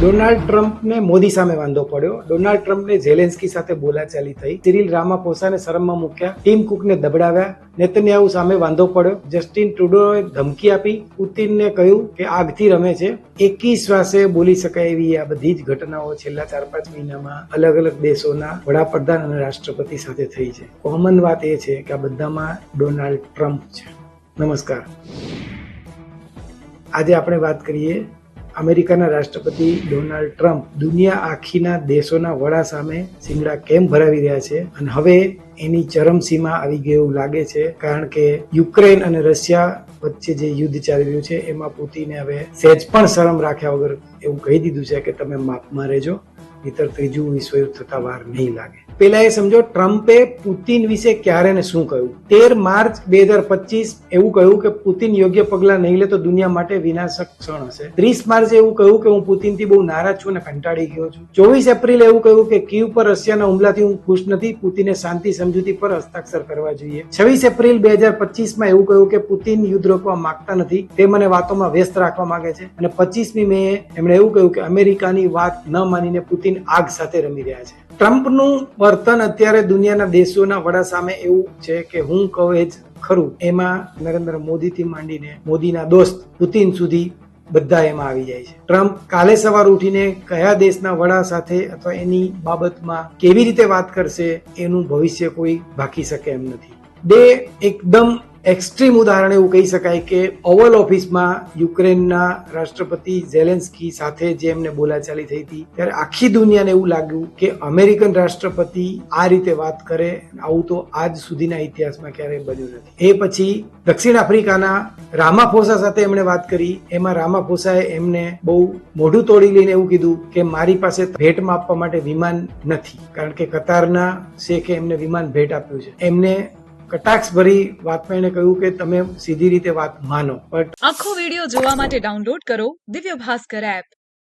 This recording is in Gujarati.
ડોનાલ્ડ ટ્રમ્પને મોદી સામે વાંધો પડ્યો. ડોનાલ્ડ ટ્રમ્પને ઝેલેન્સ્કી સાથે બોલાચાલી થઈ. સિરિલ રામાફોસાને શરમમાં મૂક્યા. ટીમ કુકને દબડાવ્યા. નેતન્યાહુ સામે વાંધો પડ્યો. જસ્ટિન ટ્રુડોએ ધમકી આપી. પુતિનને કહ્યું કે આગથી રમે છે. એકી શ્વાસે બોલી શકાય એવી આ બધી જ ઘટનાઓ છેલ્લા 4-5 મહિનામાં અલગ અલગ દેશોના વડાપ્રધાન અને રાષ્ટ્રપતિ સાથે થઈ છે. કોમન વાત એ છે કે આ બધામાં ડોનાલ્ડ ટ્રમ્પ છે. નમસ્કાર. આજે આપણે વાત કરીએ અમેરિકાના રાષ્ટ્રપતિ ડોનાલ્ડ ટ્રમ્પ દુનિયા આખીના દેશોના વડા સામે શિંગડા કેમ ભરાવી રહ્યા છે અને હવે એની ચરમસીમા આવી ગઈ એવું લાગે છે, કારણ કે યુક્રેન અને રશિયા વચ્ચે જે યુદ્ધ ચાલી રહ્યું છે એમાં પુતિને હવે સહેજ પણ શરમ રાખ્યા વગર એવું કહી દીધું છે કે તમે માપમાં રહેજો, નહીંતર ત્રીજું વિશ્વયુદ્ધ થતા વાર નહીં લાગે. પેલા એ સમજો, ટ્રમ્પે પુતિન વિશે ક્યારે ને શું કહ્યું. 13 માર્ચ 2025 એવું કહ્યું કે પુતિન યોગ્ય પગલા નહીં લે તો દુનિયા માટે વિનાશક ક્ષણ હશે. 30 માર્ચે એવું કહ્યું કે હું પુતિનથી બહુ નારાજ છું અને કંટાળી ગયો છું. 24 એપ્રિલે એવું કહ્યું કે કીવ પર રશિયાના હુમલાથી હું ખુશ નથી, પુતિને શાંતિ સમજૂતી પર હસ્તાક્ષર કરવા જોઈએ. 26 એપ્રિલ 2025 એવું કહ્યું કે પુતિન યુદ્ધ રોકવા માંગતા નથી, તે મને વાતોમાં વ્યસ્ત રાખવા માંગે છે. અને 25મી મે એમણે એવું કહ્યું કે અમેરિકાની વાત ન માનીને પુતિન આગ સાથે રમી રહ્યા છે. ટ્રમ્પનું વર્તન અત્યારે દુનિયાના દેશોના વડા સામે એવું છે કે હું કહું એ જ ખરું. એમાં નરેન્દ્ર મોદીથી માંડીને મોદીના દોસ્ત પુતિન સુધી બધા એમાં આવી જાય છે. ટ્રમ્પ કાલે સવાર ઉઠીને કયા દેશના વડા સાથે અથવા એની બાબતમાં કેવી રીતે વાત કરશે એનું ભવિષ્ય કોઈ ભાકી શકે એમ નથી. બે એકદમ એક્સ્ટ્રીમ ઉદાહરણ એવું કહી શકાય કે ઓવલ ઓફિસમાં યુક્રેનના રાષ્ટ્રપતિ ઝેલેન્સ્કી સાથે જે એમને બોલાચાલી થઈ હતી ત્યારે આખી દુનિયાને એવું લાગ્યું કે અમેરિકન રાષ્ટ્રપતિ આ રીતે વાત કરે, આવું તો આજ સુધીના ઇતિહાસમાં ક્યારેય બન્યું નથી. એ પછી દક્ષિણ આફ્રિકાના રામાફોસા સાથે એમણે વાત કરી. એમાં રામાફોસાએ એમને બહુ મોઢું તોડી લઈને એવું કીધું કે મારી પાસે ભેટમાં આપવા માટે વિમાન નથી, કારણ કે કતારના શેખે એમને વિમાન ભેટ આપ્યું છે. એમને કટાક્ષ ભરી વાતમાં એને કહ્યું કે તમે સીધી રીતે વાત માનો. આખો વિડીયો જોવા માટે ડાઉનલોડ કરો દિવ્ય ભાસ્કર એપ.